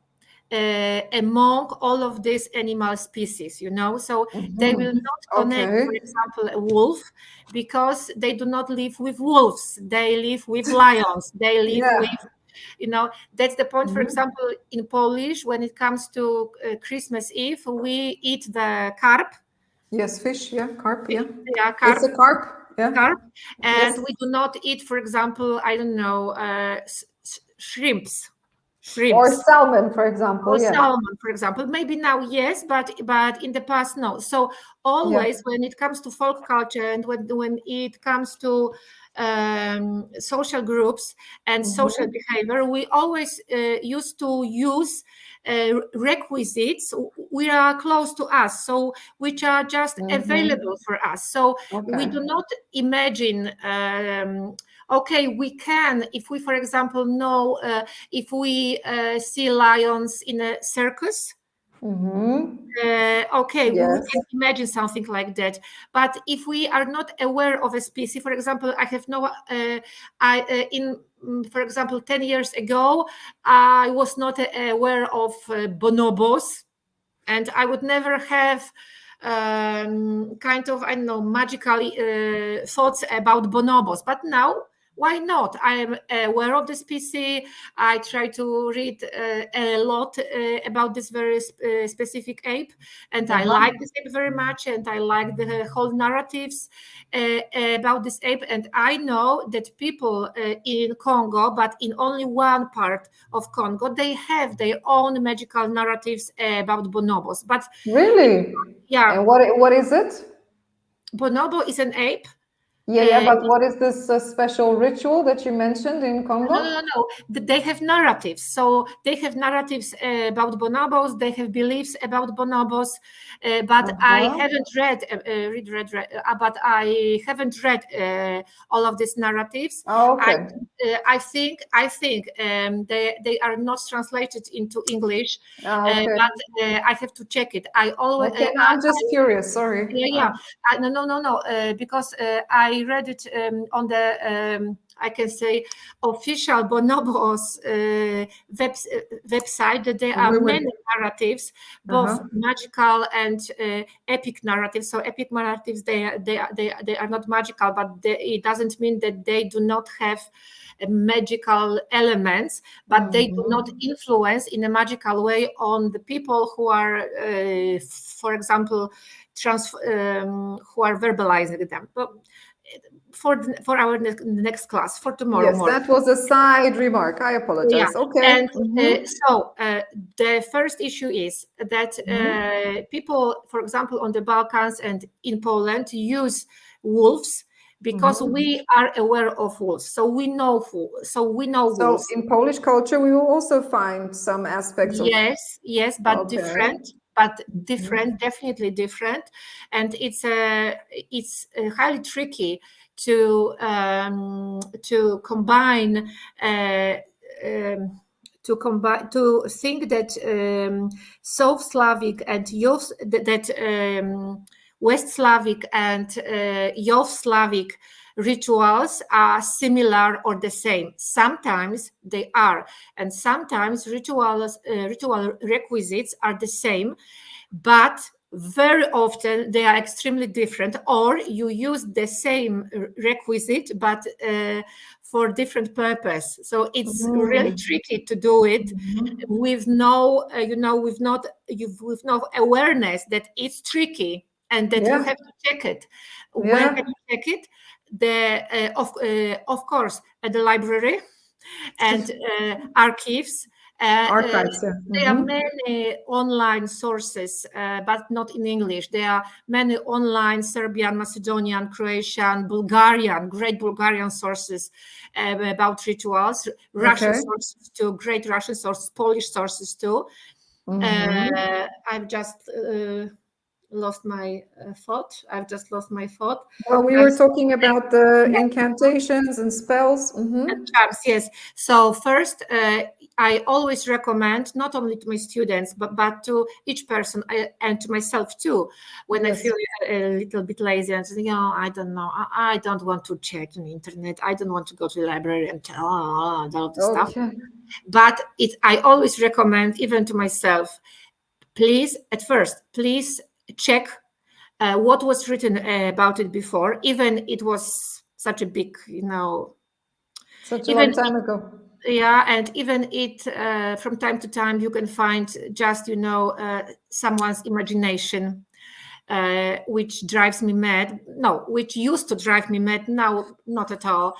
among all of these animal species, so they will not connect, Okay. for example, a wolf, because they do not live with wolves, they live with lions, they live with, Yeah. that's the point. For example, in Polish, when it comes to Christmas Eve, we eat the carp. Yes, fish. Yeah, carp. Yeah. Yeah, It's carp. a carp. Yeah. Carp. And Yes. we do not eat, for example, I don't know, shrimps. Or Shrimps. salmon, for example. Or Yeah. salmon, for example. Maybe now, yes, but in the past, no. So Yeah. always, when it comes to folk culture and when it comes to social groups and social behavior, we always used to use requisites we are close to us, so which are just available for us. So we Okay. do not imagine. Okay, we can, if we, for example, know, if we see lions in a circus, okay, we Yes. can imagine something like that. But if we are not aware of a species, for example, I have no, for example, 10 years ago, I was not aware of bonobos, and I would never have kind of, I don't know, magical thoughts about bonobos. But now, why not? I am aware of the species. I try to read a lot about this very specific ape, and I like this ape very much, and I like the whole narratives about this ape. And I know that people in Congo, but in only one part of Congo, they have their own magical narratives about bonobos. But Really? yeah, And what is it? bonobo is an ape. Yeah, but what is this special ritual that you mentioned in No, Congo? no, no, no. They have narratives. So they have narratives about bonobos. They have beliefs about bonobos. But I haven't but I haven't read all of these narratives. Oh, okay. I think they are not translated into English, Okay. but I have to check it. I always Okay, no, I'm just curious. Sorry. yeah. No. Because I read it on the I can say official bonobos website, that there are Oui, oui. many narratives, both magical and epic narratives. So epic narratives, they are not magical, but it doesn't mean that they do not have magical elements, but they do not influence in a magical way on the people who are, for example, who are verbalizing them. But for our next class, for tomorrow Yes, morning. that was a side remark. I Yeah, apologize. Okay. and so the first issue is that people, for example, on the Balkans and in Poland, use wolves because we are aware of wolves. So we know So wolves. in Polish culture, we will also find some aspects of. Yes, but Okay. different, definitely different, and it's highly tricky to combine. To think that South Slavic and West Slavic and Youth Slavic rituals are similar or the same. Sometimes they are, and sometimes ritual requisites are the same, but very often they are extremely different, or you use the same requisite but for different purpose. So it's really tricky to do it with no with no awareness that it's tricky and that you Yeah. have to check it. When Yeah. can you check it? of course, at the library and archives. Archives, yeah. There are many online sources, but not in English. There are many online Serbian, Macedonian, Croatian, Bulgarian, great Bulgarian sources about rituals, Russian sources too, great Russian sources, Polish sources too. I've just lost my thought. I've just lost my thought. Well, we were talking about the incantations and spells. And charms, yes. So first, I always recommend, not only to my students, but to each person and to myself too, when I feel a little bit lazy and say, I don't know, I don't want to check on the internet. I don't want to go to the library and all the stuff. But I always recommend, even to myself, please check what was written about it before, even it was such a big, such a long time ago. Yeah, and even it from time to time you can find just someone's imagination, which drives me mad. No, which used to drive me mad. Now, not at all,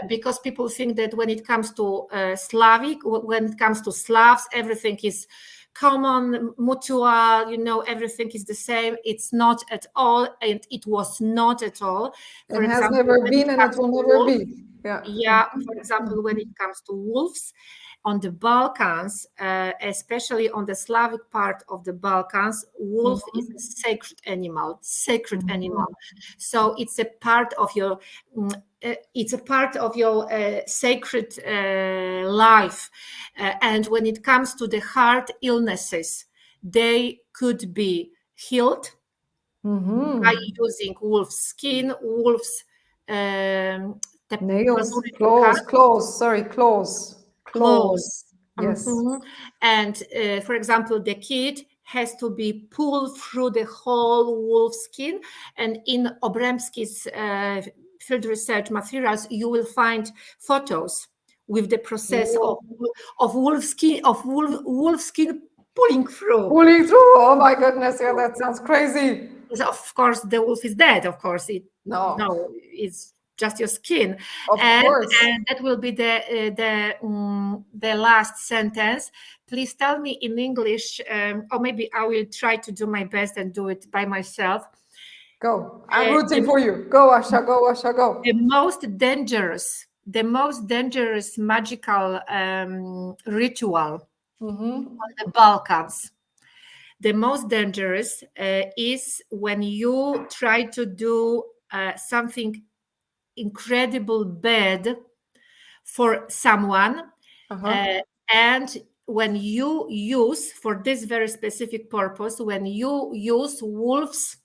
because people think that when it comes to Slavic, when it comes to Slavs, everything is common, mutual, everything is the same. It's not at all, and it was not at all. For example, has never been, and it will never be. Yeah, for example, when it comes to wolves on the Balkans, especially on the Slavic part of the Balkans, wolf is a sacred animal. So it's a part of your sacred life. And when it comes to the heart illnesses, they could be healed by using wolf's skin, wolf's nails, claws. Yes. And for example, the kid has to be pulled through the whole wolf skin. And in Obremski's field research materials, you will find photos with the process of wolf skin pulling through. Oh my goodness! Yeah, that sounds crazy. Of course, the wolf is dead. Of course, it's just your skin. Of course. And that will be the last sentence. Please tell me in English, or maybe I will try to do my best and do it by myself. Go. I'm rooting for you. Go, Asha. Go, Asha. Go. The most dangerous magical ritual on the Balkans. The most dangerous is when you try to do something incredible bad for someone, and when you use, for this very specific purpose, when you use wolves,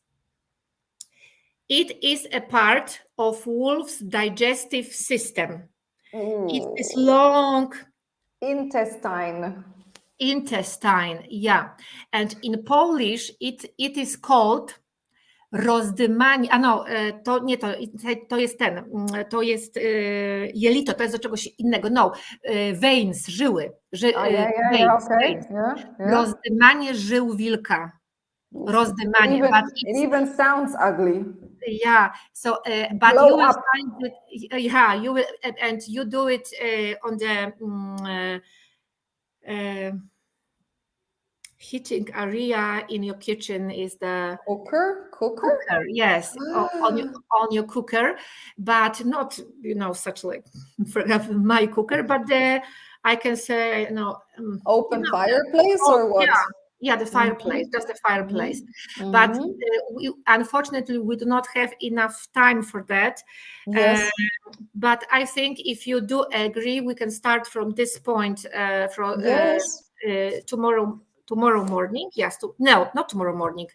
it is a part of wolf's digestive system. It's this long intestine, yeah. And in Polish it is called rozdymanie, to jest to jest jelito, to jest do czegoś innego, veins, żyły, veins. Rozdymanie żył wilka, rozdymanie. It even sounds ugly. Yeah, so but you will find it, you will, and you do it on the heating area in your kitchen is the cooker, yes, on your cooker, but not such like, for example, my cooker, but I can say open fireplace or what? Yeah, the fireplace, just the fireplace. But unfortunately, we do not have enough time for that. Yes. But I think if you do agree, we can start from this point tomorrow morning. Yes, not tomorrow morning.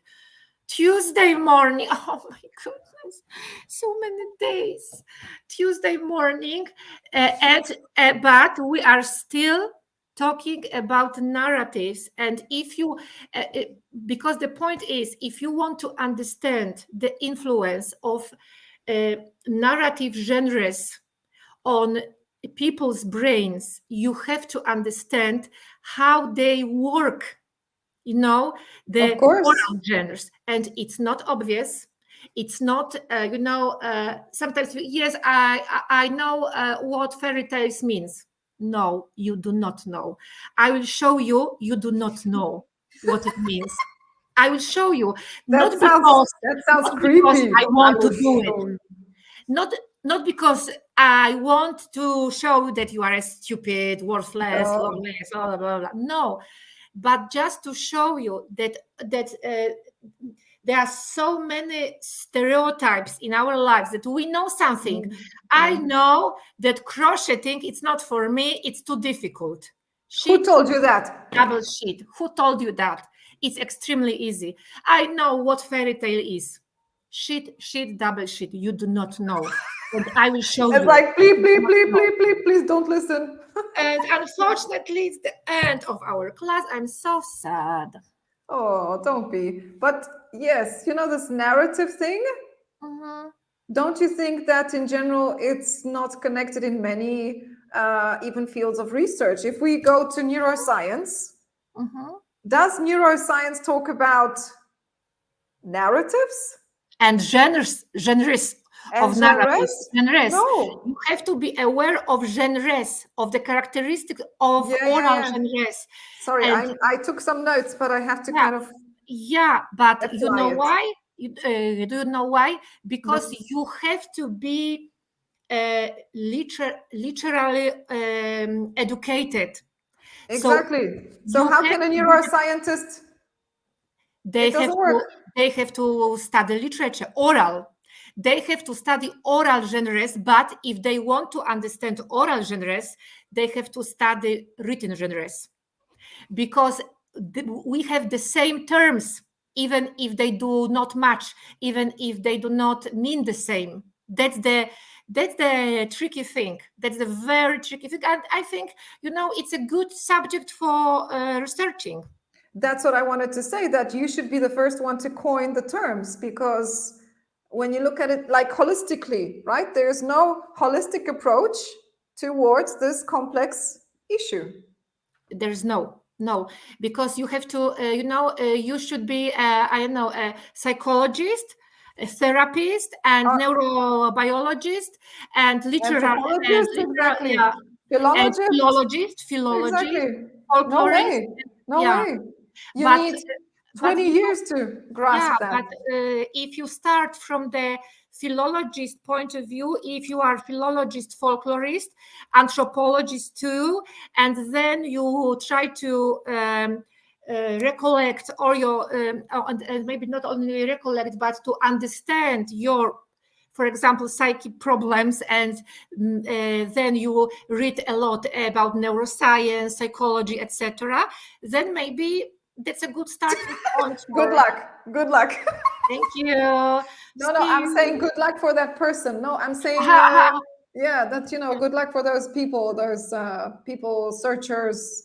Tuesday morning. Oh my goodness, so many days. Tuesday morning, but we are still talking about narratives. And if you, because the point is, if you want to understand the influence of narrative genres on people's brains, you have to understand how they work, the oral genres. And it's not obvious. It's not, sometimes, yes, I know what fairy tales means. No, you do not know. I will show you, you do not know what it means. I will show you, That not sounds because, that sounds not because creepy. I I want to will do it, show you. not because I want to show that you are a stupid, worthless, No. loveless, blah, blah, blah, blah. No, but just to show you that there are so many stereotypes in our lives that we know something. I know that crocheting, it's not for me, it's too difficult. Who Shit, told you that? double shit. Who told you that? It's extremely easy. I know what fairy tale is. Shit, double shit. You do not know. And I will show It's you. like, please, You do please, not please, know. please, please, please don't listen. And unfortunately, it's the end of our class. I'm so sad. Oh, don't be. But yes, this narrative thing, don't you think that in general it's not connected in many even fields of research? If we go to neuroscience, does neuroscience talk about narratives And genres and of narratives. genres? Genres. No. You have to be aware of genres, of the characteristics of oral Yeah. genres. Sorry, And I took some notes, but I have to yeah, kind of yeah, but you apply know it. why? Do you know why? Because No. you have to be literally educated. So Exactly. So you how have can a to be neuroscientist? they It have doesn't to work. they have to study literature, oral. They have to study oral genres, but if they want to understand oral genres, they have to study written genres, because we have the same terms, even if they do not match, even if they do not mean the same. That's the tricky thing. That's the very tricky thing, and I think it's a good subject for researching. That's what I wanted to say, that you should be the first one to coin the terms, because when you look at it like holistically, right? There's no holistic approach towards this complex issue. There's no, because you have to you should be I don't know, a psychologist, a therapist, and neurobiologist, and Anthropologist, literal, exactly. yeah, and Philologist, philologist, exactly. No folklorist, way. No yeah. way. You but need but 20 years to grasp yeah, that. but if you start from the philologist point of view, if you are philologist, folklorist, anthropologist too, and then you try to recollect, or and maybe not only recollect, but to understand your, for example, psychic problems, and then you read a lot about neuroscience, psychology, etc., then maybe that's a good starting point Good for. luck. Good luck. Thank you. No, See I'm saying you. good luck for that person. No, I'm saying, yeah, that, good luck for those people, searchers.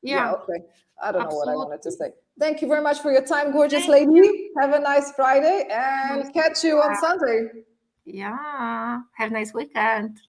Yeah, Yeah, okay. I don't know what I wanted to absolutely. say. Thank you very much for your time, gorgeous Thank you. lady. Have a nice Friday Nice and to meet catch you on Sunday. you. Yeah. Have a nice weekend.